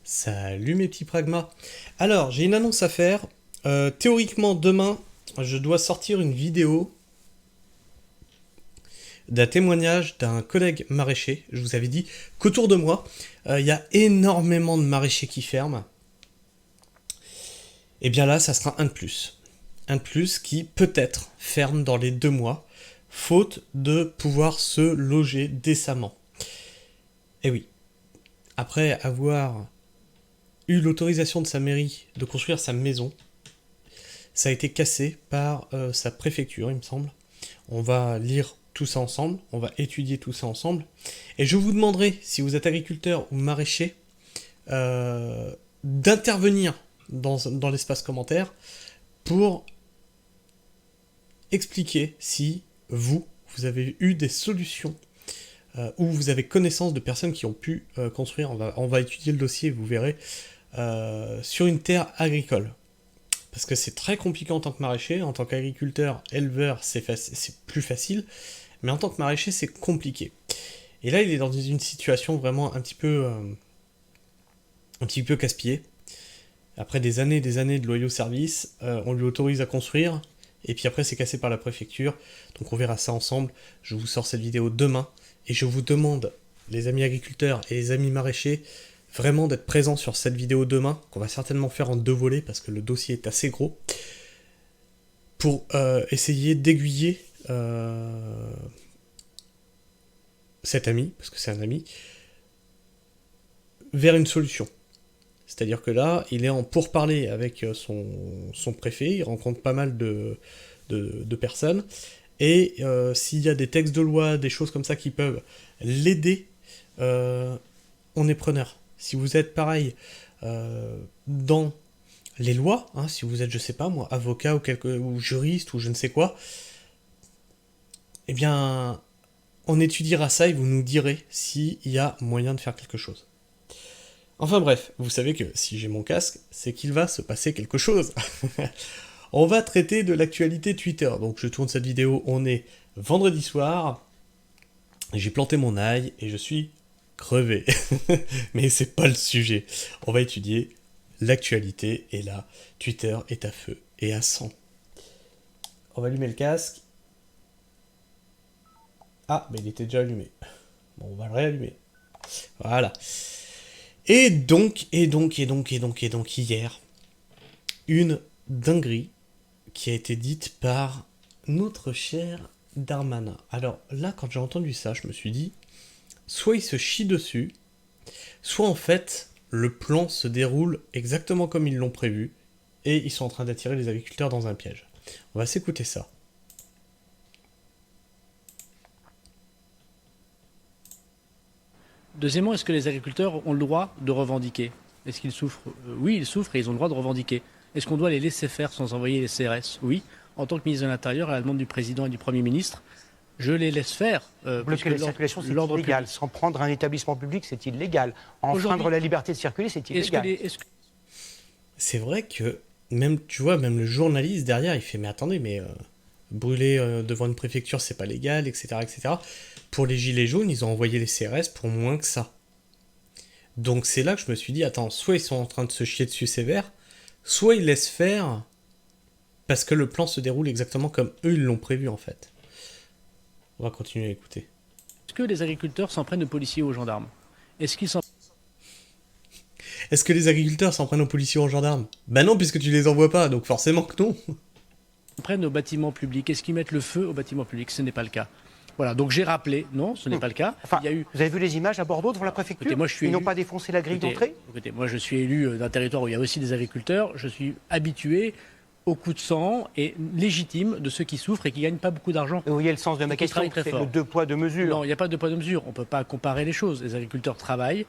Salut mes petits pragmas. Alors, j'ai une annonce à faire. Théoriquement, demain, je dois sortir une vidéo d'un témoignage d'un collègue maraîcher. Je vous avais dit qu'autour de moi, il y a énormément de maraîchers qui ferment. Et bien là, ça sera un de plus. Un de plus qui, peut-être, ferme dans les 2 mois, faute de pouvoir se loger décemment. Et oui, après avoir eu l'autorisation de sa mairie de construire sa maison, ça a été cassé par sa préfecture, il me semble. On va lire tout ça ensemble, on va étudier tout ça ensemble. Et je vous demanderai, si vous êtes agriculteur ou maraîcher, d'intervenir dans l'espace commentaire pour expliquer si vous avez eu des solutions ou vous avez connaissance de personnes qui ont pu construire. On va étudier le dossier, vous verrez, sur une terre agricole. Parce que c'est très compliqué en tant que maraîcher, en tant qu'agriculteur, éleveur, c'est plus facile, mais en tant que maraîcher, c'est compliqué. Et là, il est dans une situation vraiment un petit peu casse-pied. Après des années de loyaux services, on lui autorise à construire, et puis après c'est cassé par la préfecture, donc on verra ça ensemble. Je vous sors cette vidéo demain, et je vous demande, les amis agriculteurs et les amis maraîchers, vraiment d'être présents sur cette vidéo demain, qu'on va certainement faire en 2 volets, parce que le dossier est assez gros, pour essayer d'aiguiller cet ami, parce que c'est un ami, vers une solution. C'est-à-dire que là, il est en pourparlers avec son préfet, il rencontre pas mal de personnes, et s'il y a des textes de loi, des choses comme ça qui peuvent l'aider, on est preneur. Si vous êtes pareil dans les lois, hein, si vous êtes, je sais pas moi, avocat ou juriste ou je ne sais quoi, eh bien, on étudiera ça et vous nous direz s'il y a moyen de faire quelque chose. Enfin bref, vous savez que si j'ai mon casque, c'est qu'il va se passer quelque chose. On va traiter de l'actualité Twitter. Donc je tourne cette vidéo, on est vendredi soir, j'ai planté mon ail et je suis crevé. Mais c'est pas le sujet. On va étudier l'actualité et là, Twitter est à feu et à sang. On va allumer le casque. Ah, mais il était déjà allumé. Bon, on va le réallumer. Voilà. Et donc, hier, une dinguerie qui a été dite par notre cher Darmanin. Alors là, quand j'ai entendu ça, je me suis dit, soit il se chie dessus, soit en fait, le plan se déroule exactement comme ils l'ont prévu, et ils sont en train d'attirer les agriculteurs dans un piège. On va s'écouter ça. Deuxièmement, est-ce que les agriculteurs ont le droit de revendiquer? Est-ce qu'ils souffrent? Oui, ils souffrent et ils ont le droit de revendiquer. Est-ce qu'on doit les laisser faire sans envoyer les CRS? Oui. En tant que ministre de l'Intérieur, à la demande du président et du Premier ministre, je les laisse faire. Bloquer la circulation, c'est illégal. S'en prendre un établissement public, c'est illégal. Enfreindre la liberté de circuler, c'est illégal. C'est vrai que, même, tu vois, même le journaliste derrière, il fait, mais attendez, mais brûler devant une préfecture, c'est pas légal, etc., etc. Pour les gilets jaunes, ils ont envoyé les CRS pour moins que ça. Donc c'est là que je me suis dit, attends, soit ils sont en train de se chier dessus sévère, soit ils laissent faire parce que le plan se déroule exactement comme eux ils l'ont prévu en fait. On va continuer à écouter. Est-ce que les agriculteurs s'en prennent aux policiers ou aux gendarmes? Est-ce qu'ils s'en Est-ce que les agriculteurs s'en prennent aux policiers ou aux gendarmes? Bah non, puisque tu les envoies pas, donc forcément que non. prennent aux bâtiments publics? Est-ce qu'ils mettent le feu aux bâtiments publics? Ce n'est pas le cas. Voilà, donc j'ai rappelé, non, ce n'est pas le cas. Enfin, il y a eu... Vous avez vu les images à Bordeaux devant la préfecture? Écoutez, moi, je suis Ils n'ont élu... pas défoncé la grille d'entrée? Écoutez, moi je suis élu d'un territoire où il y a aussi des agriculteurs. Je suis habitué au coup de sang et légitime de ceux qui souffrent et qui ne gagnent pas beaucoup d'argent. Vous voyez le sens de ma question, c'est le 2 poids 2 mesures. Non, il n'y a pas de poids de mesure. On ne peut pas comparer les choses. Les agriculteurs travaillent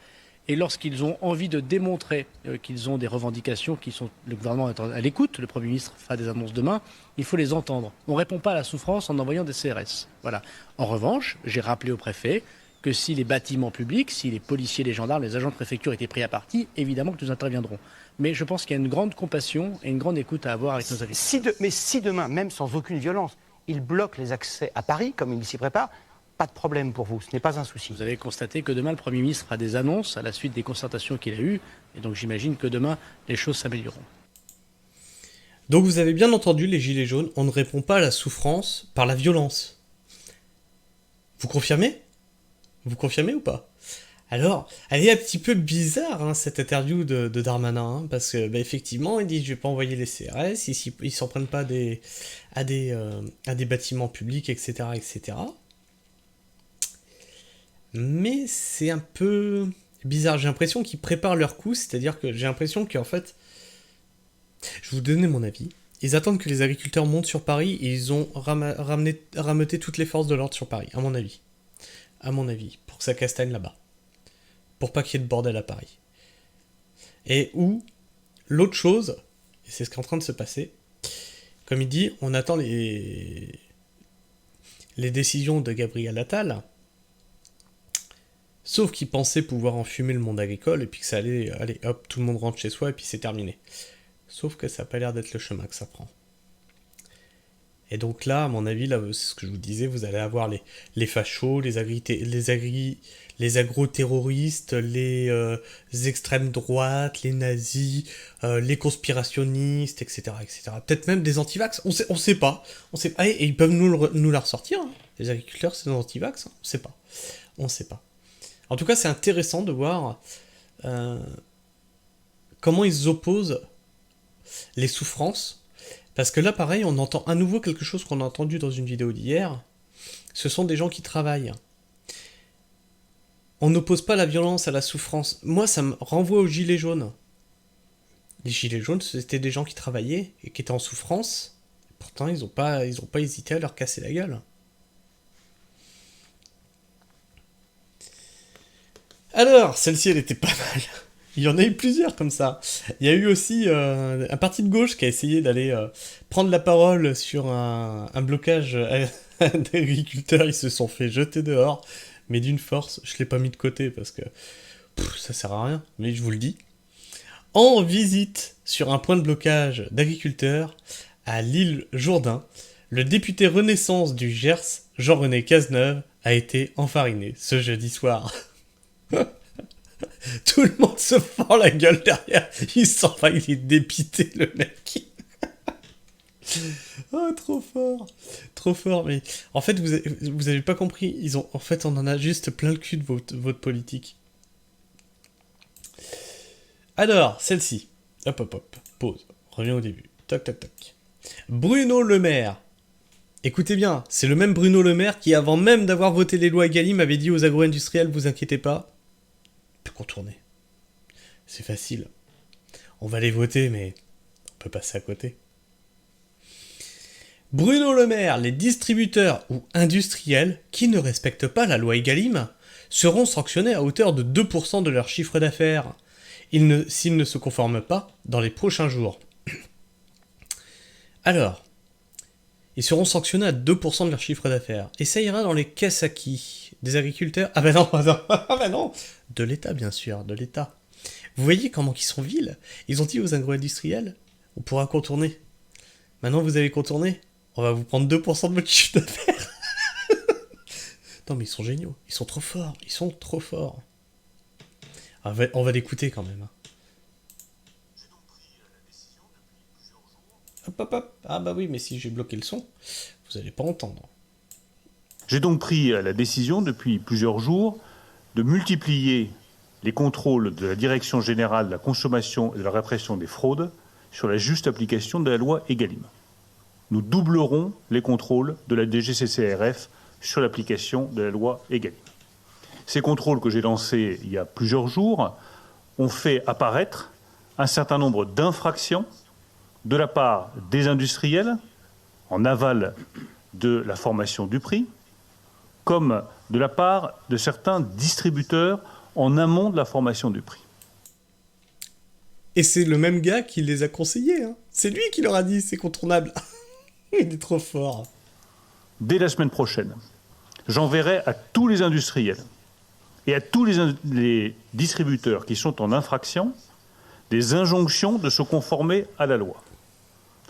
et lorsqu'ils ont envie de démontrer qu'ils ont des revendications, le gouvernement est à l'écoute, le Premier ministre fera des annonces demain, il faut les entendre. On ne répond pas à la souffrance en envoyant des CRS. Voilà. En revanche, j'ai rappelé au préfet que si les bâtiments publics, si les policiers, les gendarmes, les agents de préfecture étaient pris à partie, évidemment que nous interviendrons. Mais je pense qu'il y a une grande compassion et une grande écoute à avoir avec nos agriculteurs. Mais si demain, même sans aucune violence, ils bloquent les accès à Paris, comme ils s'y préparent, pas de problème pour vous, ce n'est pas un souci. Vous avez constaté que demain, le Premier ministre fera des annonces à la suite des concertations qu'il a eues, et donc j'imagine que demain, les choses s'amélioreront. Donc vous avez bien entendu les gilets jaunes, on ne répond pas à la souffrance par la violence. Vous confirmez? Vous confirmez ou pas? Alors, elle est un petit peu bizarre, hein, cette interview de Darmanin, hein, parce que, effectivement, il dit « je vais pas envoyer les CRS, ils s'en prennent pas à des bâtiments publics, etc., etc. » Mais c'est un peu bizarre, j'ai l'impression qu'ils préparent leur coup, c'est-à-dire que j'ai l'impression qu'en fait, je vais vous donner mon avis, ils attendent que les agriculteurs montent sur Paris et ils ont rameuté toutes les forces de l'ordre sur Paris, à mon avis. À mon avis, pour que ça castagne là-bas. Pour pas qu'il y ait de bordel à Paris. Et où, l'autre chose, et c'est ce qui est en train de se passer, comme il dit, on attend les décisions de Gabriel Attal, sauf qu'il pensait pouvoir enfumer le monde agricole, et puis que ça allait, allez hop, tout le monde rentre chez soi, et puis c'est terminé. Sauf que ça n'a pas l'air d'être le chemin que ça prend. Et donc là, à mon avis, là, c'est ce que je vous disais, vous allez avoir les fachos, les agro-terroristes, les extrêmes droites, les nazis, les conspirationnistes, etc., etc. Peut-être même des antivax, on sait pas. Et ils peuvent nous la ressortir, hein. Les agriculteurs, c'est des antivax, hein. On sait pas. En tout cas, c'est intéressant de voir comment ils opposent les souffrances. Parce que là, pareil, on entend à nouveau quelque chose qu'on a entendu dans une vidéo d'hier. Ce sont des gens qui travaillent. On n'oppose pas la violence à la souffrance. Moi, ça me renvoie aux gilets jaunes. Les gilets jaunes, c'était des gens qui travaillaient et qui étaient en souffrance. Pourtant, ils n'ont pas hésité à leur casser la gueule. Alors, celle-ci, elle était pas mal. Il y en a eu plusieurs comme ça. Il y a eu aussi un parti de gauche qui a essayé d'aller prendre la parole sur un blocage d'agriculteurs. Ils se sont fait jeter dehors, mais d'une force. Je l'ai pas mis de côté parce que ça sert à rien, mais je vous le dis. En visite sur un point de blocage d'agriculteurs à l'île Jourdain, le député Renaissance du Gers, Jean-René Cazeneuve, a été enfariné ce jeudi soir. Tout le monde se fend la gueule derrière. Il est dépité, le mec. Oh, trop fort. Trop fort, mais... En fait, vous avez pas compris. En fait, on en a juste plein le cul de votre politique. Alors, celle-ci. Hop, hop, hop. Pause. Reviens au début. Toc, toc, toc. Bruno Le Maire. Écoutez bien, c'est le même Bruno Le Maire qui, avant même d'avoir voté les lois Egalim, avait dit aux agro-industriels, vous inquiétez pas, on peut contourner. C'est facile. On va les voter, mais on peut passer à côté. Bruno Le Maire, les distributeurs ou industriels qui ne respectent pas la loi Egalim seront sanctionnés à hauteur de 2% de leur chiffre d'affaires s'ils ne se conforment pas dans les prochains jours. Alors, ils seront sanctionnés à 2% de leur chiffre d'affaires. Et ça ira dans les caisses à qui? Des agriculteurs? Ah ben non, ah ben non. De l'État, bien sûr, de l'État. Vous voyez comment ils sont vils? Ils ont dit aux agro-industriels, on pourra contourner. Maintenant vous avez contourné, on va vous prendre 2% de votre chiffre d'affaires. Non mais ils sont géniaux, ils sont trop forts, On va l'écouter quand même. Hop, hop, hop. Ah bah oui, mais si j'ai bloqué le son, vous n'allez pas entendre. J'ai donc pris la décision depuis plusieurs jours de multiplier les contrôles de la Direction générale de la consommation et de la répression des fraudes sur la juste application de la loi Egalim. Nous doublerons les contrôles de la DGCCRF sur l'application de la loi Egalim. Ces contrôles que j'ai lancés il y a plusieurs jours ont fait apparaître un certain nombre d'infractions de la part des industriels en aval de la formation du prix, comme de la part de certains distributeurs en amont de la formation du prix. Et c'est le même gars qui les a conseillés, hein. C'est lui qui leur a dit c'est contournable. Il est trop fort. Dès la semaine prochaine, j'enverrai à tous les industriels et à tous les distributeurs qui sont en infraction des injonctions de se conformer à la loi.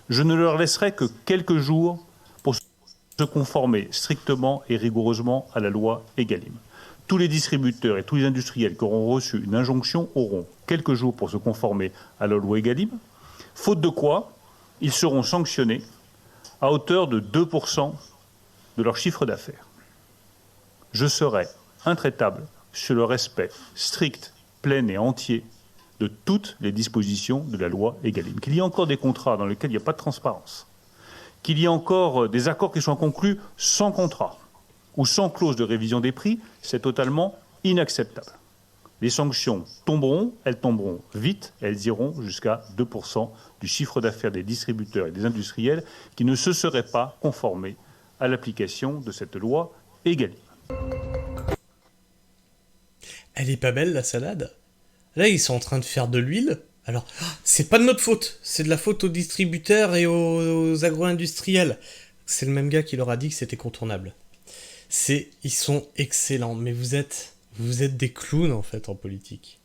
Je ne leur laisserai que quelques jours pour... se conformer strictement et rigoureusement à la loi Egalim. Tous les distributeurs et tous les industriels qui auront reçu une injonction auront quelques jours pour se conformer à la loi Egalim, faute de quoi ils seront sanctionnés à hauteur de 2% de leur chiffre d'affaires. Je serai intraitable sur le respect strict, plein et entier de toutes les dispositions de la loi Egalim. Qu'il y ait encore des contrats dans lesquels il n'y a pas de transparence, qu'il y ait encore des accords qui soient conclus sans contrat ou sans clause de révision des prix, c'est totalement inacceptable. Les sanctions tomberont, elles tomberont vite, elles iront jusqu'à 2% du chiffre d'affaires des distributeurs et des industriels qui ne se seraient pas conformés à l'application de cette loi Egalim. Elle est pas belle la salade? Là ils sont en train de faire de l'huile. Alors, c'est pas de notre faute, c'est de la faute aux distributeurs et aux agro-industriels. C'est le même gars qui leur a dit que c'était contournable. Ils sont excellents, mais vous êtes des clowns en fait en politique.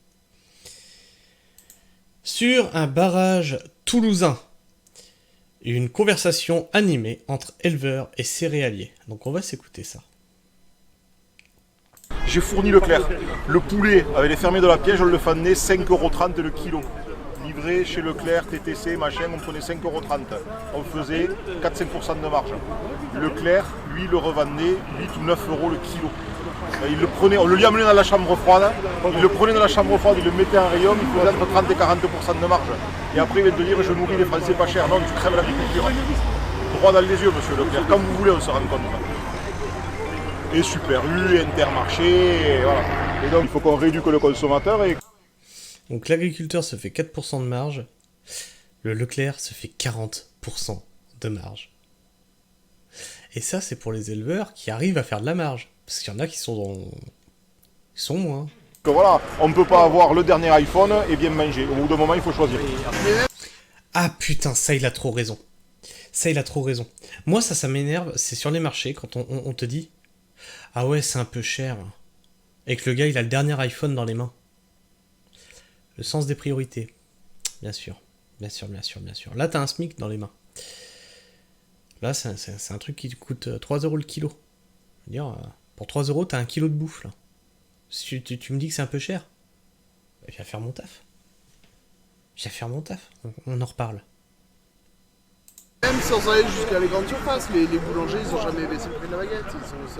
Sur un barrage toulousain, une conversation animée entre éleveurs et céréaliers. Donc on va s'écouter ça. J'ai fourni Leclerc. Le poulet avec les fermiers de la Piège, on le vendait 5,30 € le kilo. Livré chez Leclerc, TTC, machin, on prenait 5,30 €. On faisait 4-5% de marge. Leclerc, lui, le revendait 8 ou 9 € le kilo. Il le prenait, on le lui amenait dans la chambre froide, il le prenait dans la chambre froide, il le mettait en rayon, il faisait entre 30 et 40% de marge. Et après, il vient de dire, je nourris les Français pas cher. Non, tu crèves l'agriculture. Droit dans les yeux, monsieur Leclerc. Quand vous voulez, on se rend compte. Et Super U, et Intermarché, et voilà. Et donc, il faut qu'on rééduque le consommateur. Donc l'agriculteur se fait 4% de marge, le Leclerc se fait 40% de marge. Et ça, c'est pour les éleveurs qui arrivent à faire de la marge. Parce qu'il y en a qui sont moins. Que voilà, on ne peut pas avoir le dernier iPhone et bien manger. Au bout d'un moment, il faut choisir. Ah putain, ça il a trop raison. Ça il a trop raison. Moi ça m'énerve, c'est sur les marchés quand on te dit « Ah ouais, c'est un peu cher ». Et que le gars il a le dernier iPhone dans les mains. Le sens des priorités. Bien sûr. Bien sûr. Là t'as un SMIC dans les mains. Là c'est un truc qui coûte 3 € le kilo. Je veux dire, pour 3 € t'as 1 kilo de bouffe là. Si tu me dis que c'est un peu cher, je vais faire mon taf. On en reparle. Même sans aller jusqu'à les grandes surfaces, les boulangers ils ont jamais baissé le prix de la baguette,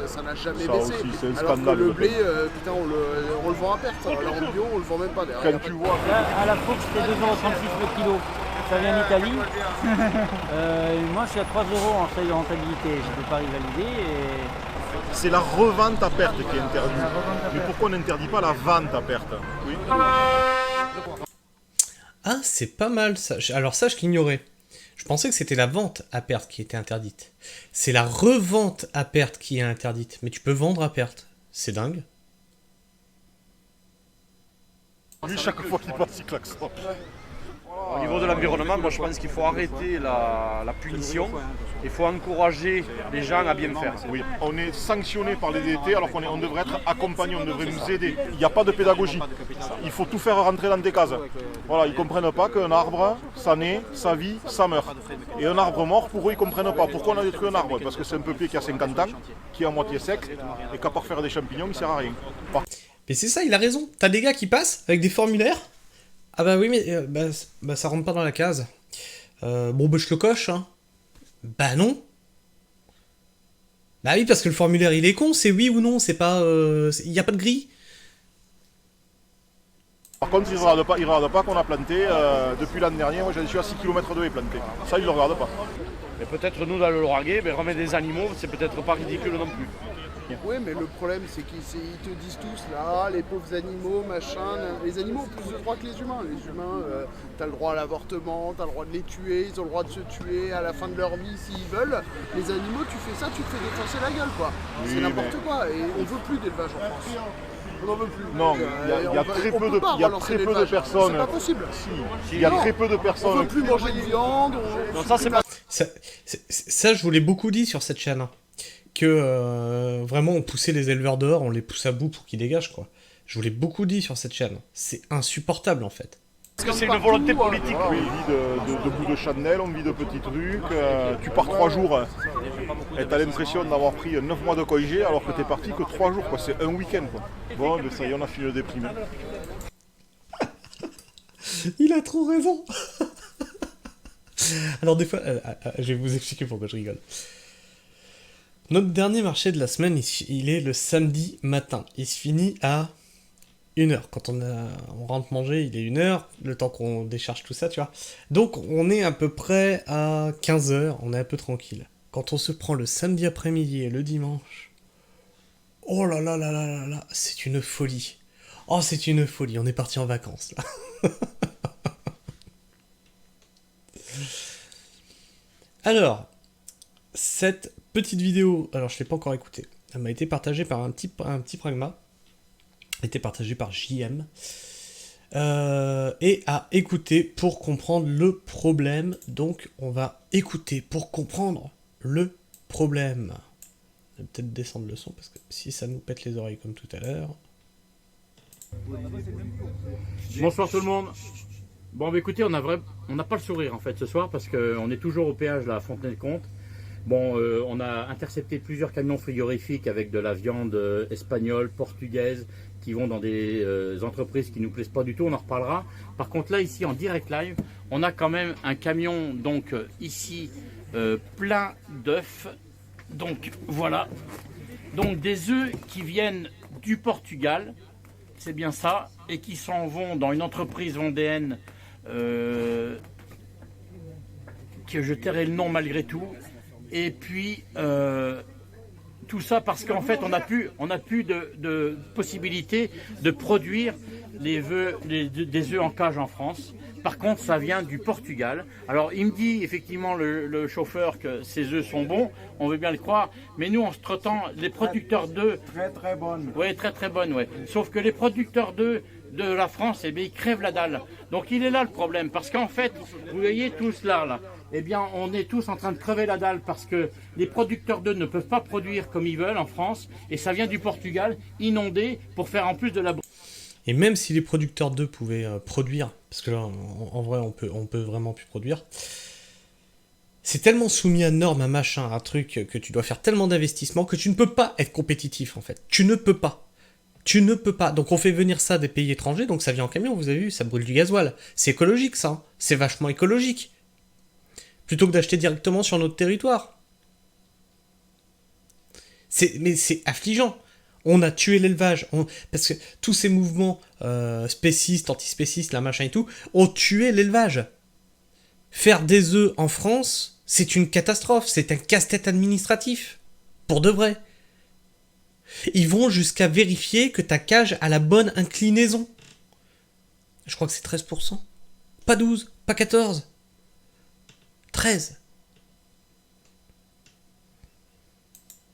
ça n'a jamais baissé. Aussi, alors que le blé, putain, on le vend à perte, alors en bio on le vend même pas derrière. Quand tu vois à la fourche c'était 2,36 € le kilo, ça vient d'Italie. Moi je suis à 3 € en seuil de rentabilité, je ne peux pas rivaliser. C'est la revente à perte qui est interdite. Mais pourquoi on n'interdit pas la vente à perte? Oui. Ah, c'est pas mal ça. Alors ça, je l'ignorais. Je pensais que c'était la vente à perte qui était interdite. C'est la revente à perte qui est interdite. Mais tu peux vendre à perte. C'est dingue. Lui, chaque fois qu'il passe, il klaxonne. Au niveau de l'environnement, moi je pense qu'il faut arrêter la punition. Il faut encourager les gens à bien faire. Oui, on est sanctionné par les DT alors qu'on devrait être accompagné, on devrait nous aider. Il n'y a pas de pédagogie. Il faut tout faire rentrer dans des cases. Voilà, ils ne comprennent pas qu'un arbre, ça naît, ça vit, ça meurt. Et un arbre mort, pour eux, ils ne comprennent pas. Pourquoi on a détruit un arbre? Parce que c'est un peuplier qui a 50 ans, qui est à moitié sec, et qu'à part faire des champignons, il ne sert à rien. Mais c'est ça, il a raison. T'as des gars qui passent avec des formulaires. Ah bah oui, mais ça rentre pas dans la case. Bon, bah je le coche, hein. Bah non. Bah oui, parce que le formulaire il est con, c'est oui ou non, c'est pas... Il n'y a pas de grille. Par contre, ils ne regardent pas qu'on a planté, depuis l'an dernier, moi je suis à 6 km de haies plantées. Ça, ils ne le regardent pas. Et peut-être nous, dans le Lauragais, remettre des animaux, c'est peut-être pas ridicule non plus. Oui, mais le problème, c'est qu'ils te disent tous, là, les pauvres animaux, machin. Les animaux ont plus de droits que les humains. Les humains, t'as le droit à l'avortement, t'as le droit de les tuer, ils ont le droit de se tuer à la fin de leur vie s'ils veulent. Les animaux, tu fais ça, tu te fais défoncer la gueule, quoi. Oui, c'est n'importe quoi. Et on veut plus d'élevage en France. On n'en veut plus. Non, il y a très peu de personnes. C'est pas possible. Il y a très peu de personnes. On veut plus manger de viande. Non, ça, c'est pas... Ça, je vous l'ai beaucoup dit sur cette chaîne. Hein. Que vraiment on poussait les éleveurs dehors, on les pousse à bout pour qu'ils dégagent quoi. Je vous l'ai beaucoup dit sur cette chaîne. C'est insupportable en fait. Parce que c'est une volonté politique. Voilà, on vit de bouts de chandelle, on vit de petits trucs. Tu pars 3 jours et t'as l'impression d'avoir pris 9 mois de congé alors que t'es parti que 3 jours, quoi. C'est un week-end, quoi. Bon, ben ça y est, on a fini le déprimé. Il a trop raison. Alors des fois, je vais vous expliquer pourquoi je rigole. Notre dernier marché de la semaine, il est le samedi matin. Il se finit à 1h. Quand on rentre manger, il est 1h, le temps qu'on décharge tout ça, tu vois. Donc on est à peu près à 15h, on est un peu tranquille. Quand on se prend le samedi après-midi et le dimanche, oh là là là là là là, c'est une folie. Oh, c'est une folie, on est parti en vacances, là. Alors, cette petite vidéo, alors je ne l'ai pas encore écoutée, elle m'a été partagée par un petit pragma, a été partagée par JM, et à écouter pour comprendre le problème. Donc on va écouter pour comprendre le problème. Je vais peut-être descendre le son, parce que si ça nous pète les oreilles comme tout à l'heure... Bonsoir tout le monde. Bon, bah écoutez, on n'a pas le sourire en fait ce soir parce qu'on est toujours au péage là, à Fontenay-le-Comte. Bon, on a intercepté plusieurs camions frigorifiques avec de la viande espagnole, portugaise, qui vont dans des entreprises qui nous plaisent pas du tout, on en reparlera. Par contre là, ici en direct live, on a quand même un camion, donc ici, plein d'œufs. Donc voilà, donc des œufs qui viennent du Portugal, c'est bien ça, et qui s'en vont dans une entreprise vendéenne, que je tairai le nom malgré tout. Et puis tout ça parce qu'en fait on n'a plus de possibilité de produire des œufs en cage en France. Par contre ça vient du Portugal. Alors il me dit effectivement le chauffeur que ces œufs sont bons, on veut bien le croire, mais nous entre-temps les producteurs d'œufs... Très bonnes. Oui, très bonnes, ouais. Sauf que les producteurs d'œufs de la France, eh bien, ils crèvent la dalle. Donc il est là le problème, parce qu'en fait, vous voyez tous là, eh bien, on est tous en train de crever la dalle parce que les producteurs d'œufs ne peuvent pas produire comme ils veulent en France, et ça vient du Portugal, inondé, pour faire en plus de la... Et même si les producteurs d'œufs pouvaient produire, parce que là, en vrai, on peut vraiment plus produire, c'est tellement soumis à normes, à machin, à truc, que tu dois faire tellement d'investissements que tu ne peux pas être compétitif, en fait. Tu ne peux pas. Tu ne peux pas. Donc on fait venir ça des pays étrangers, donc ça vient en camion, vous avez vu, ça brûle du gasoil. C'est écologique, ça. Hein. C'est vachement écologique. Plutôt que d'acheter directement sur notre territoire. Mais c'est affligeant. On a tué l'élevage. Parce que tous ces mouvements spécistes, antispécistes, là, machin et tout, ont tué l'élevage. Faire des œufs en France, c'est une catastrophe. C'est un casse-tête administratif. Pour de vrai. Ils vont jusqu'à vérifier que ta cage a la bonne inclinaison. Je crois que c'est 13%. Pas 12, pas 14. 13.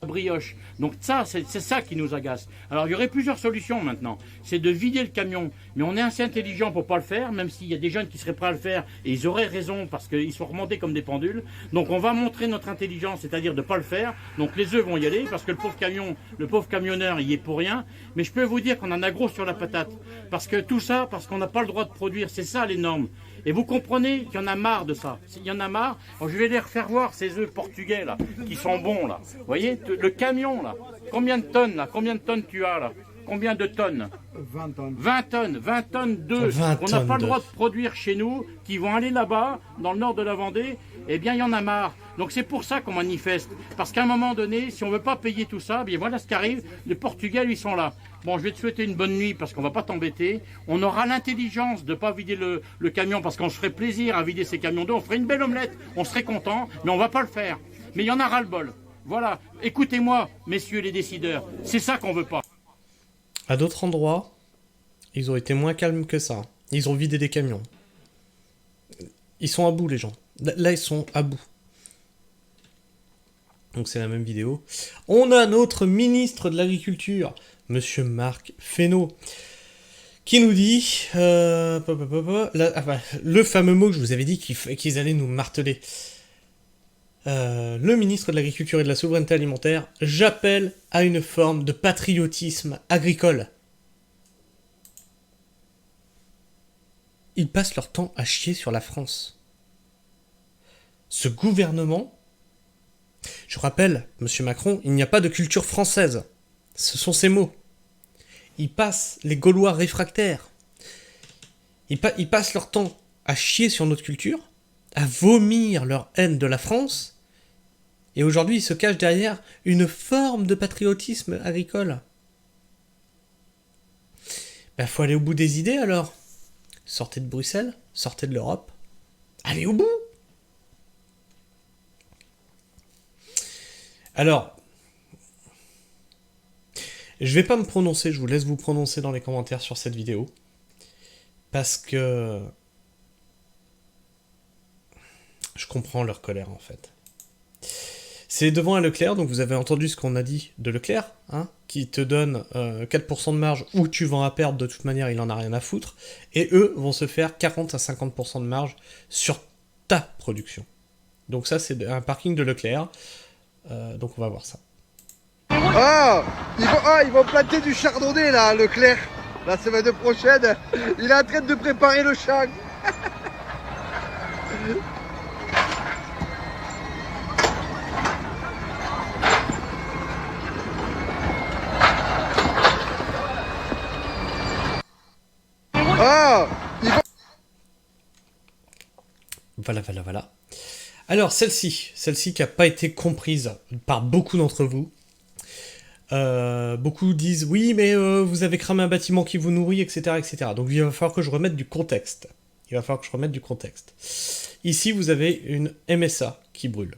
Brioche. Donc ça, c'est ça qui nous agace. Alors il y aurait plusieurs solutions maintenant. C'est de vider le camion. Mais on est assez intelligent pour pas le faire, même s'il y a des jeunes qui seraient prêts à le faire, et ils auraient raison parce qu'ils sont remontés comme des pendules. Donc on va montrer notre intelligence, c'est-à-dire de pas le faire. Donc les œufs vont y aller, parce que le pauvre camionneur, il y est pour rien. Mais je peux vous dire qu'on en a gros sur la patate. Parce que tout ça, parce qu'on n'a pas le droit de produire. C'est ça les normes. Et vous comprenez qu'il y en a marre de ça. Il y en a marre. Alors, je vais les refaire voir, ces œufs portugais, là, qui sont bons, là. Vous voyez, le camion, là. Combien de tonnes, là? Combien de tonnes tu as, là? Combien de tonnes? 20 tonnes. 20 tonnes. 20 tonnes d'œufs qu'on n'a pas le droit de produire chez nous, qui vont aller là-bas, dans le nord de la Vendée. Eh bien, il y en a marre. Donc, c'est pour ça qu'on manifeste. Parce qu'à un moment donné, si on ne veut pas payer tout ça, bien voilà ce qui arrive. Les Portugais, ils sont là. Bon, je vais te souhaiter une bonne nuit parce qu'on va pas t'embêter. On aura l'intelligence de ne pas vider le camion parce qu'on se ferait plaisir à vider ces camions d'eau. On ferait une belle omelette, on serait content, mais on va pas le faire. Mais il y en a ras-le-bol. Voilà, écoutez-moi, messieurs les décideurs, c'est ça qu'on veut pas. À d'autres endroits, ils ont été moins calmes que ça. Ils ont vidé des camions. Ils sont à bout, les gens. Là, ils sont à bout. Donc c'est la même vidéo. On a notre ministre de l'Agriculture, Monsieur Marc Fesneau, qui nous dit le fameux mot que je vous avais dit qu'ils allaient nous marteler. Le ministre de l'Agriculture et de la Souveraineté Alimentaire, j'appelle à une forme de patriotisme agricole. ils passent leur temps à chier sur la France. Ce gouvernement, je rappelle, monsieur Macron, il n'y a pas de culture française. Ce sont ses mots. Ils passent les Gaulois réfractaires. Ils passent leur temps à chier sur notre culture, à vomir leur haine de la France, et aujourd'hui ils se cachent derrière une forme de patriotisme agricole. Ben faut aller au bout des idées alors. Sortez de Bruxelles, sortez de l'Europe. Allez au bout. Alors, je vais pas me prononcer, je vous laisse vous prononcer dans les commentaires sur cette vidéo. Parce que je comprends leur colère en fait. C'est devant un Leclerc, donc vous avez entendu ce qu'on a dit de Leclerc, hein, qui te donne 4% de marge ou tu vends à perdre, de toute manière il en a rien à foutre, et eux vont se faire 40 à 50% de marge sur ta production. Donc ça c'est un parking de Leclerc, donc on va voir ça. Ils vont planter du chardonnay là, Leclerc, la semaine prochaine, il est en train de préparer le champ. Voilà. Alors, celle-ci qui n'a pas été comprise par beaucoup d'entre vous. Beaucoup disent, oui, mais vous avez cramé un bâtiment qui vous nourrit, etc., etc. Donc, il va falloir que je remette du contexte. Ici, vous avez une MSA qui brûle.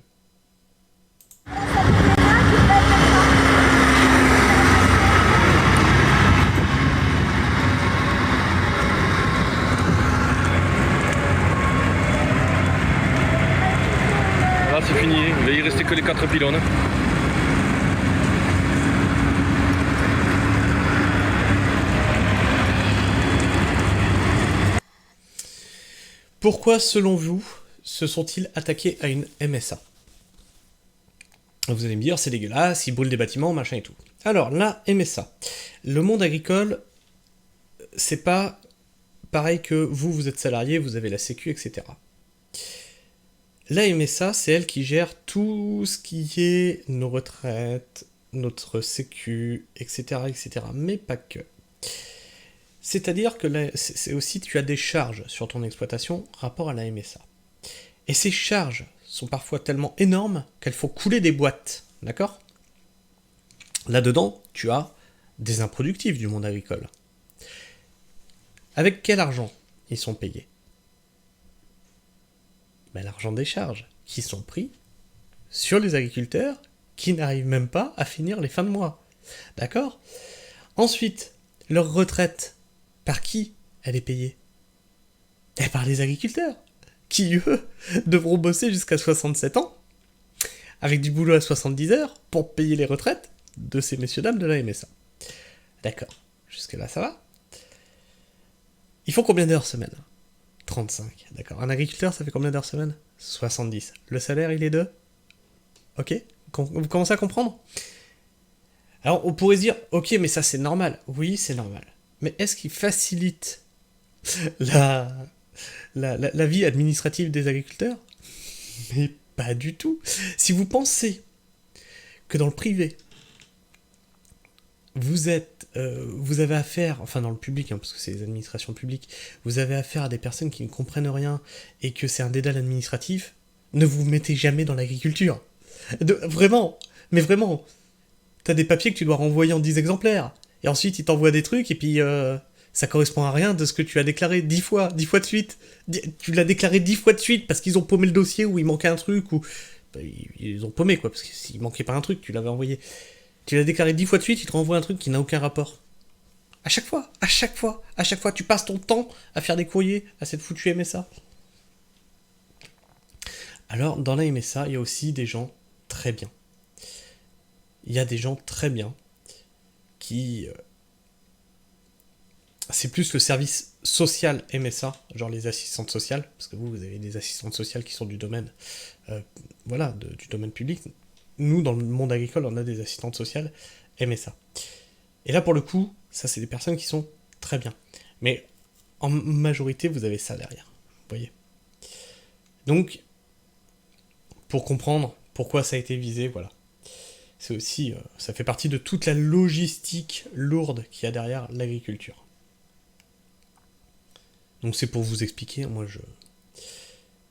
Là c'est fini, il va y rester que les 4 pylônes. Pourquoi, selon vous, se sont-ils attaqués à une MSA? Vous allez me dire, c'est dégueulasse, ils brûlent des bâtiments, machin et tout. Alors, la MSA, le monde agricole, c'est pas pareil que vous êtes salarié, vous avez la sécu, etc. La MSA, c'est elle qui gère tout ce qui est nos retraites, notre sécu, etc., etc. Mais pas que. C'est-à-dire que c'est aussi, tu as des charges sur ton exploitation rapport à la MSA. Et ces charges sont parfois tellement énormes qu'elles font couler des boîtes, d'accord? Là-dedans, tu as des improductifs du monde agricole. Avec quel argent ils sont payés? Ben, l'argent des charges qui sont pris sur les agriculteurs qui n'arrivent même pas à finir les fins de mois. D'accord? Ensuite, leur retraite, par qui elle est payée? Et par les agriculteurs, qui eux devront bosser jusqu'à 67 ans, avec du boulot à 70 heures, pour payer les retraites de ces messieurs-dames de la MSA. D'accord, jusque-là ça va. Il faut combien d'heures semaine? 35, d'accord. Un agriculteur, ça fait combien d'heures semaine? 70. Le salaire, il est de? Ok, vous commencez à comprendre? Alors, on pourrait se dire, ok, mais ça c'est normal. Oui, c'est normal. Mais est-ce qu'il facilite la vie administrative des agriculteurs? Mais pas du tout. Si vous pensez que dans le privé, vous avez affaire, enfin dans le public, hein, parce que c'est les administrations publiques, vous avez affaire à des personnes qui ne comprennent rien et que c'est un dédale administratif, ne vous mettez jamais dans l'agriculture. Vraiment, mais vraiment. T'as des papiers que tu dois renvoyer en 10 exemplaires. Et ensuite, ils t'envoient des trucs, et puis ça correspond à rien de ce que tu as déclaré 10 fois de suite. Tu l'as déclaré 10 fois de suite parce qu'ils ont paumé le dossier, ou il manquait un truc, ou... Bah, ils ont paumé, quoi, parce que s'il manquait pas un truc, tu l'avais envoyé. Tu l'as déclaré 10 fois de suite, ils te renvoient un truc qui n'a aucun rapport. À chaque fois, tu passes ton temps à faire des courriers à cette foutue MSA. Alors, dans la MSA, il y a aussi des gens très bien. Il y a des gens très bien qui... c'est plus le service social MSA, genre les assistantes sociales, parce que vous avez des assistantes sociales qui sont du domaine, du domaine public. Nous, dans le monde agricole, on a des assistantes sociales MSA. Et là, pour le coup, ça, c'est des personnes qui sont très bien. Mais en majorité, vous avez ça derrière. Vous voyez. Donc, pour comprendre pourquoi ça a été visé, voilà. C'est aussi, ça fait partie de toute la logistique lourde qu'il y a derrière l'agriculture. Donc c'est pour vous expliquer,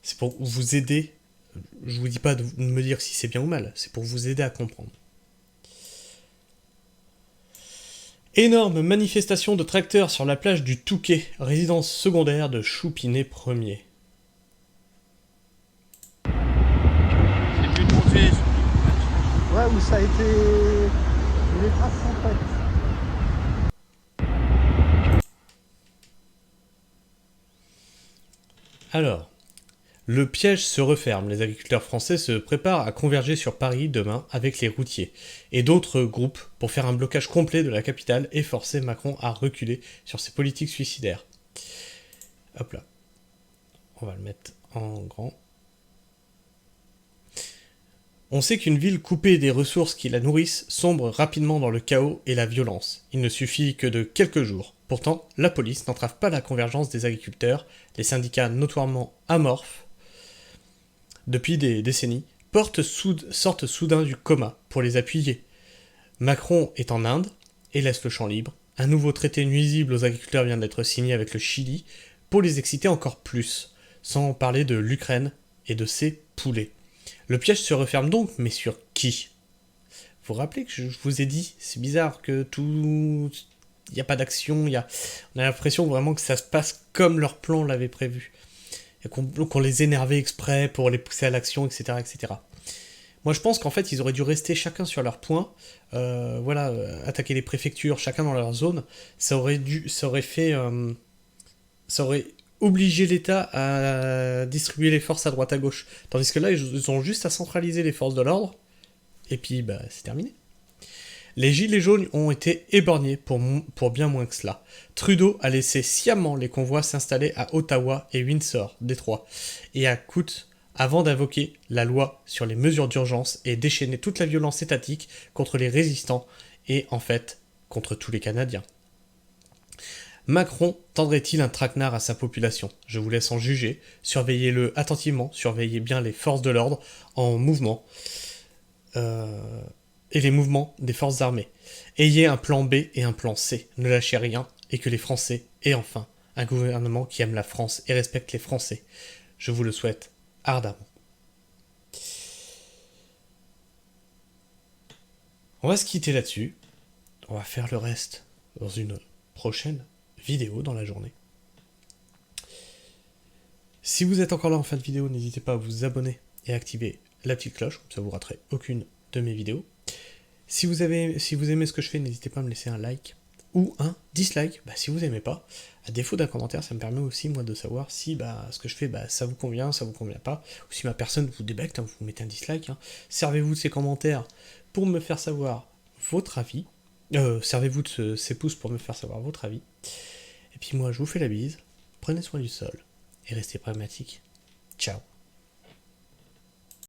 c'est pour vous aider. Je vous dis pas de me dire si c'est bien ou mal, c'est pour vous aider à comprendre. Énorme manifestation de tracteurs sur la plage du Touquet, résidence secondaire de Choupinet 1er. C'est plus posé. Ouais, où ça a été... Les traces sont faites. Alors, le piège se referme. Les agriculteurs français se préparent à converger sur Paris demain avec les routiers et d'autres groupes pour faire un blocage complet de la capitale et forcer Macron à reculer sur ses politiques suicidaires. Hop là. On va le mettre en grand. On sait qu'une ville coupée des ressources qui la nourrissent sombre rapidement dans le chaos et la violence. Il ne suffit que de quelques jours. Pourtant, la police n'entrave pas la convergence des agriculteurs, les syndicats notoirement amorphes depuis des décennies sortent soudain du coma pour les appuyer. Macron est en Inde et laisse le champ libre. Un nouveau traité nuisible aux agriculteurs vient d'être signé avec le Chili pour les exciter encore plus, sans parler de l'Ukraine et de ses poulets. Le piège se referme donc, mais sur qui ? Vous vous rappelez que je vous ai dit, c'est bizarre que tout... Il n'y a pas d'action, on a l'impression vraiment que ça se passe comme leur plan l'avait prévu. Et qu'on les énervait exprès pour les pousser à l'action, etc., etc. Moi je pense qu'en fait ils auraient dû rester chacun sur leur point, attaquer les préfectures, chacun dans leur zone, ça aurait obligé l'État à distribuer les forces à droite à gauche. Tandis que là ils ont juste à centraliser les forces de l'ordre, et puis c'est terminé. Les gilets jaunes ont été éborgnés pour bien moins que cela. Trudeau a laissé sciemment les convois s'installer à Ottawa et Windsor, Détroit, et à Coutts, avant d'invoquer la loi sur les mesures d'urgence et déchaîner toute la violence étatique contre les résistants et, en fait, contre tous les Canadiens. Macron tendrait-il un traquenard à sa population ? Je vous laisse en juger. Surveillez-le attentivement, surveillez bien les forces de l'ordre en mouvement. Et les mouvements des forces armées. Ayez un plan B et un plan C, ne lâchez rien, et que les Français aient enfin un gouvernement qui aime la France et respecte les Français. Je vous le souhaite ardemment. On va se quitter là-dessus. On va faire le reste dans une prochaine vidéo dans la journée. Si vous êtes encore là en fin de vidéo, n'hésitez pas à vous abonner et à activer la petite cloche, comme ça vous raterez aucune de mes vidéos. Si vous aimez ce que je fais, n'hésitez pas à me laisser un like ou un dislike, si vous aimez pas. À défaut d'un commentaire, ça me permet aussi moi de savoir si ce que je fais, ça vous convient pas, ou si ma personne vous débecte, vous mettez un dislike. Servez-vous de ces commentaires pour me faire savoir votre avis. Servez-vous de ces pouces pour me faire savoir votre avis. Et puis moi, je vous fais la bise, prenez soin du sol, et restez pragmatiques. Ciao.